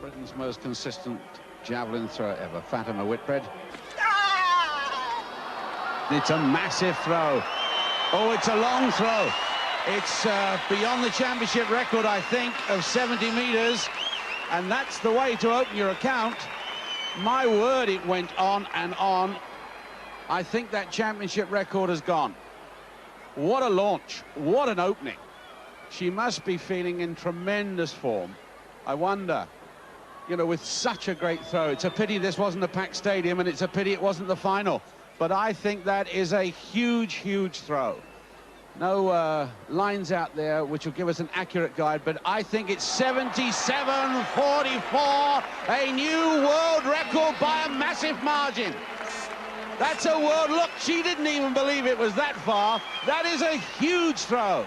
Britain's most consistent javelin thrower ever, Fatima Whitbread. It's a massive throw. Oh, it's a long throw. It's beyond the championship record, I think, of 70 meters. And that's the way to open your account. My word, it went on and on. I think that championship record has gone. What a launch. What an opening. She must be feeling in tremendous form. I wonder, you know, with such a great throw. It's a pity this wasn't a packed stadium, and it's a pity it wasn't the final. But I think that is a huge, huge throw. No lines out there which will give us an accurate guide, but I think it's 77.44, a new world record by a massive margin. That's a world, look, she didn't even believe it was that far. That is a huge throw.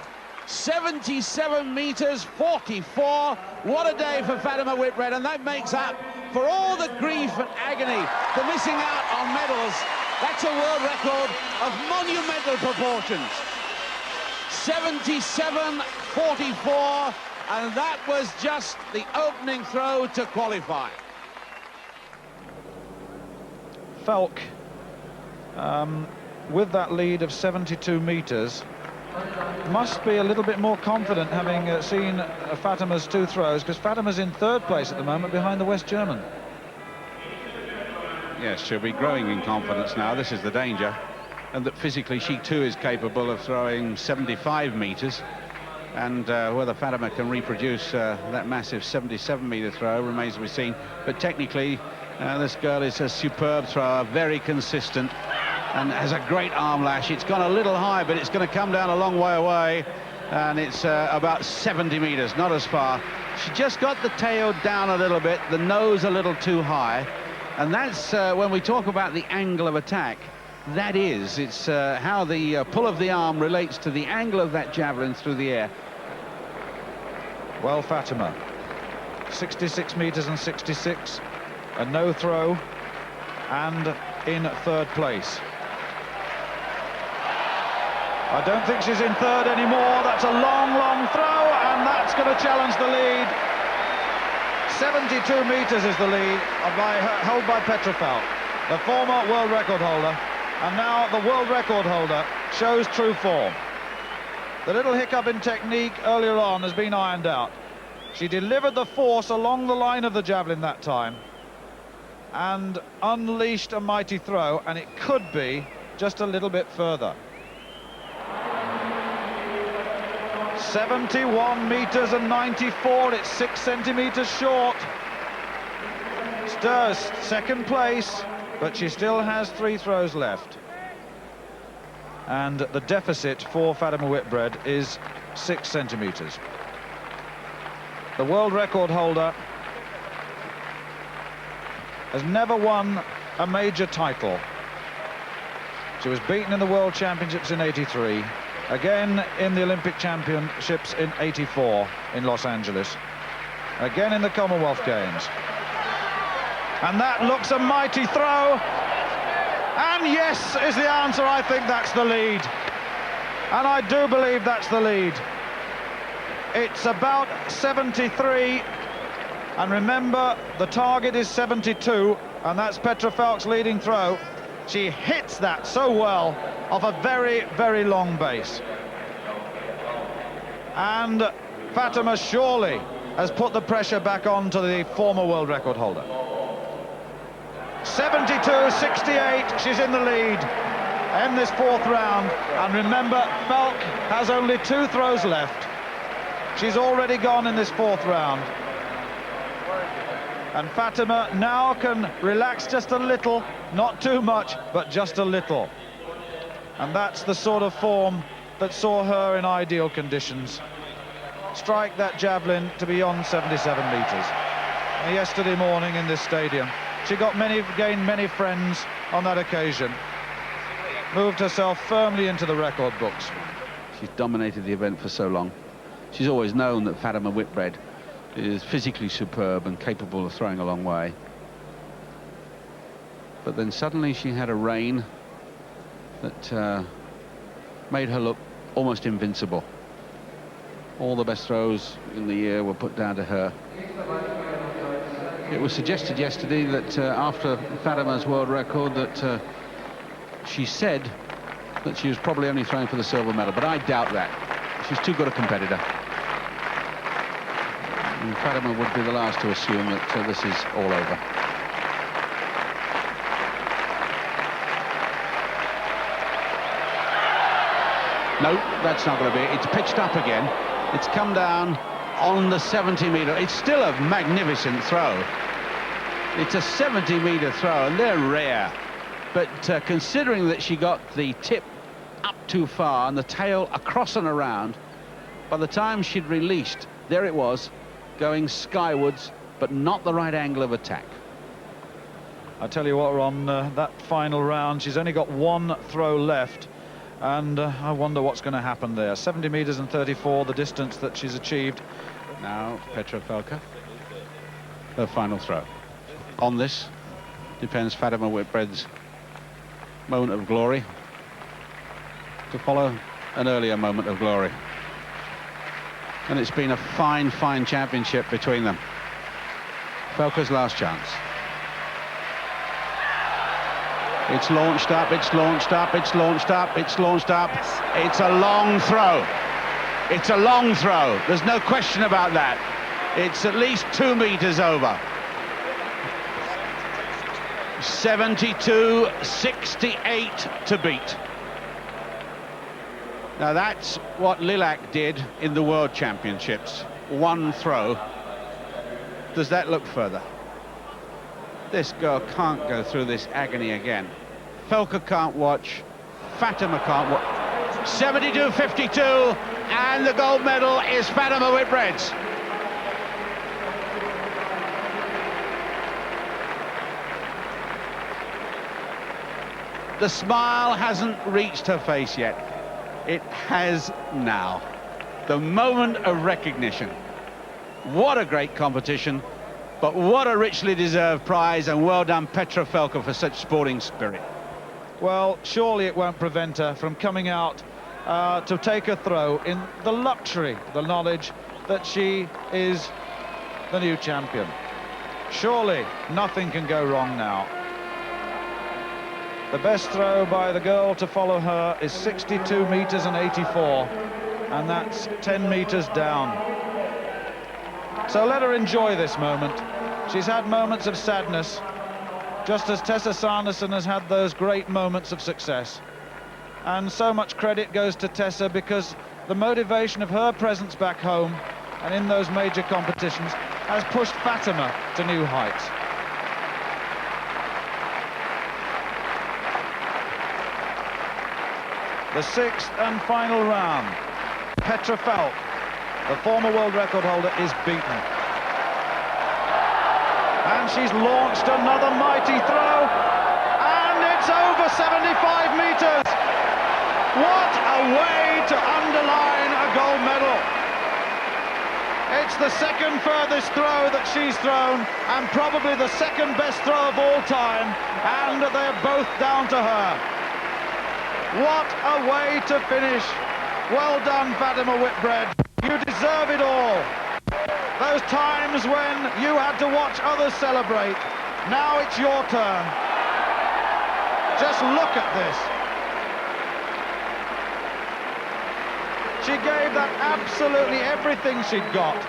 77 meters, 44. What a day for Fatima Whitbread, and that makes up for all the grief and agony, the missing out on medals. That's a world record of monumental proportions. 77.44, and that was just the opening throw to qualify. Falk, with that lead of 72 meters, must be a little bit more confident, having seen Fatima's two throws, because Fatima's in third place at the moment behind the West German. Yes, she'll be growing in confidence now. This is the danger. And that physically she too is capable of throwing 75 meters, and whether Fatima can reproduce that massive 77-meter throw remains to be seen. But technically this girl is a superb thrower, very consistent, and has a great arm lash. It's gone a little high, but it's going to come down a long way away, and it's about 70 meters, not as far. She just got the tail down a little bit, the nose a little too high, and that's when we talk about the angle of attack. That is, it's how the pull of the arm relates to the angle of that javelin through the air. Well, Fatima, 66 meters and 66, a no throw, and in third place. I don't think she's in third anymore. That's a long, long throw, and that's going to challenge the lead. 72 meters is the lead, held by Petra Falk, the former world record holder. And now the world record holder shows true form. The little hiccup in technique earlier on has been ironed out. She delivered the force along the line of the javelin that time and unleashed a mighty throw, and it could be just a little bit further. 71 meters and 94, it's 6 centimeters short. Stirs second place, but she still has 3 throws left. And the deficit for Fatima Whitbread is 6 centimeters. The world record holder has never won a major title. She was beaten in the World Championships in '83, again in the Olympic Championships in '84 in Los Angeles, again in the Commonwealth Games. And that looks a mighty throw. And yes is the answer. I think that's the lead. And I do believe that's the lead. It's about 73. And remember, the target is 72. And that's Petra Falk's leading throw. She hits that so well off a very, very long base. And Fatima surely has put the pressure back on to the former world record holder. 72-68, she's in the lead in this fourth round. And remember, Falk has only 2 throws left. She's already gone in this fourth round. And Fatima now can relax just a little, not too much, but just a little. And that's the sort of form that saw her in ideal conditions strike that javelin to beyond 77 meters. And yesterday morning in this stadium, she gained many friends on that occasion, moved herself firmly into the record books. She's dominated the event for so long. She's always known that Fatima Whitbread is physically superb and capable of throwing a long way. But then suddenly she had a reign that made her look almost invincible. All the best throws in the year were put down to her. It was suggested yesterday that after Fatima's world record that she said that she was probably only throwing for the silver medal, but I doubt that. She's too good a competitor. And Fatima would be the last to assume that this is all over. No, that's not going to be it. It's pitched up again. It's come down on the 70-meter. It's still a magnificent throw. It's a 70-meter throw, and they're rare. But considering that she got the tip up too far and the tail across and around, by the time she'd released, there it was, going skywards, but not the right angle of attack. I tell you what, Ron, that final round, she's only got one throw left. And I wonder what's going to happen there. 70 meters and 34, the distance that she's achieved. Now, Petra Felka, her final throw. On this depends Fatima Whitbread's moment of glory to follow an earlier moment of glory. And it's been a fine, fine championship between them. Felka's last chance. It's launched up, it's launched up, it's launched up, it's launched up. It's a long throw. It's a long throw. There's no question about that. It's at least 2 meters over. 72.68 to beat. Now that's what Lilac did in the World Championships. One throw. Does that look further? This girl can't go through this agony again. Felka can't watch. Fatima can't watch. 72.52, and the gold medal is Fatima Whitbread's. The smile hasn't reached her face yet. It has now. The moment of recognition. What a great competition. But what a richly deserved prize, and well done Petra Felka for such sporting spirit. Well, surely it won't prevent her from coming out to take a throw in the luxury, the knowledge that she is the new champion. Surely nothing can go wrong now. The best throw by the girl to follow her is 62 meters and 84, and that's 10 meters down. So let her enjoy this moment. She's had moments of sadness, just as Tessa Sanderson has had those great moments of success. And so much credit goes to Tessa, because the motivation of her presence back home and in those major competitions has pushed Fatima to new heights. The sixth and final round. Petra Felka, the former world record holder, is beaten. And she's launched another mighty throw, and it's over 75 meters. What a way to underline a gold medal. It's the second furthest throw that she's thrown, and probably the second best throw of all time, and they're both down to her. What a way to finish. Well done, Fatima Whitbread. You deserve it all. Those times when you had to watch others celebrate, now it's your turn. Just look at this. She gave that absolutely everything she'd got.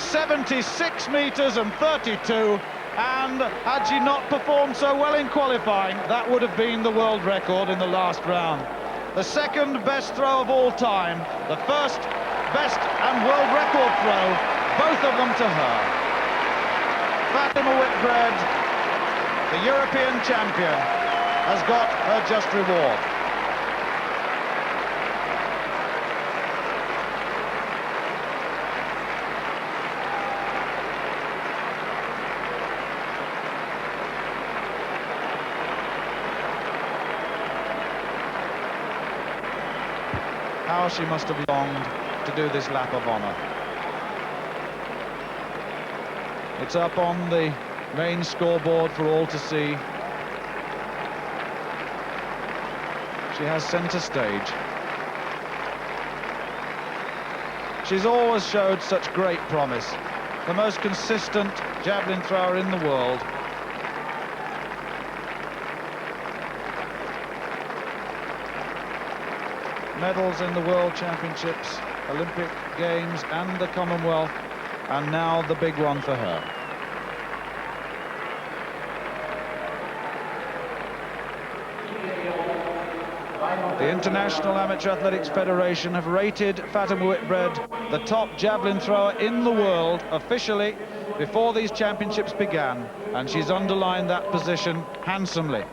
76 meters and 32, and had she not performed so well in qualifying, that would have been the world record in the last round. The second best throw of all time, the first best and world record throw, both of them to her. Fatima Whitbread, the European champion, has got her just reward. How she must have longed to do this lap of honor. It's up on the main scoreboard for all to see. She has centre stage. She's always showed such great promise. the most consistent javelin thrower in the world. Medals in the World Championships, Olympic Games and the Commonwealth, and now the big one for her. The International Amateur Athletics Federation have rated Fatima Whitbread the top javelin thrower in the world officially before these championships began, and she's underlined that position handsomely.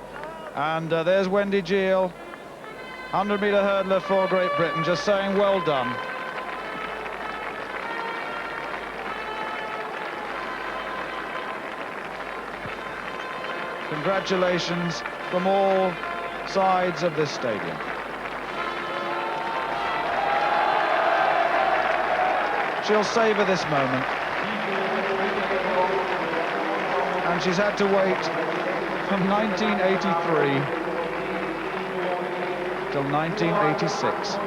And there's Wendy Gill, 100-metre hurdler for Great Britain, just saying well done. Congratulations from all sides of this stadium. She'll savour this moment. And she's had to wait from 1983 till 1986.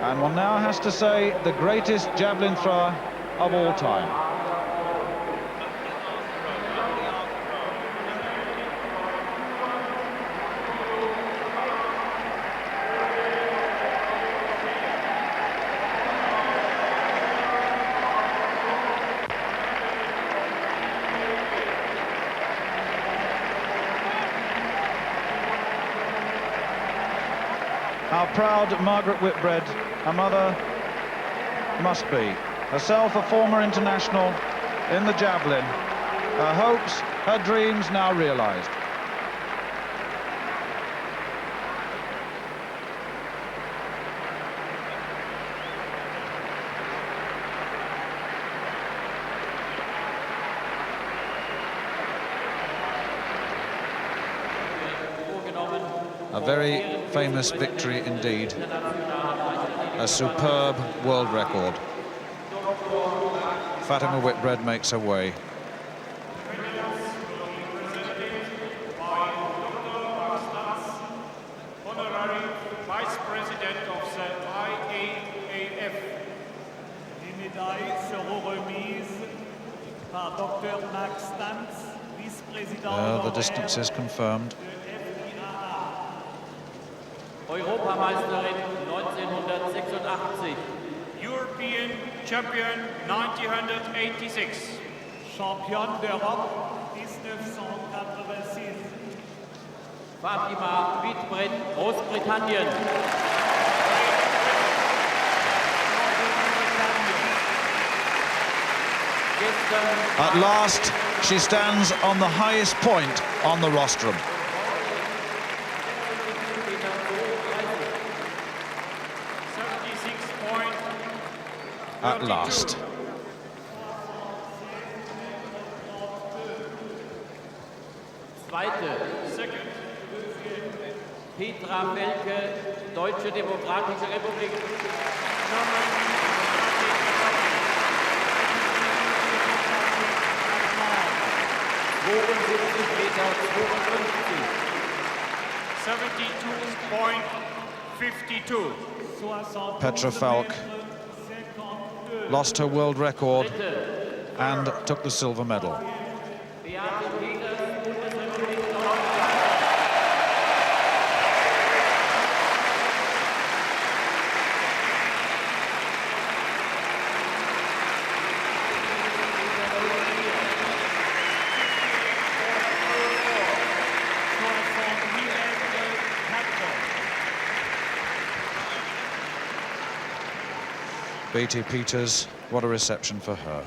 And one now has to say the greatest javelin thrower of all time. How proud Margaret Whitbread, her mother, must be. Herself a former international in the javelin. Her hopes, her dreams now realised. A very famous victory indeed. A superb world record. Fatima Whitbread makes her way. Honorary Vice President of the IAAF. Les médailles seront remises par Dr. Max Stantz, vice-président. The distance is confirmed. Europameisterin 1986. European Champion 1986. Championne d'Europe 1986. Fatima Whitbread, Großbritannien. At last, she stands on the highest point on the rostrum. At last. Zweite. Second. Petra Welke, Deutsche Demokratische Republik. Meter 72.52. Petra Falk lost her world record and took the silver medal. B.T. Peters, what a reception for her.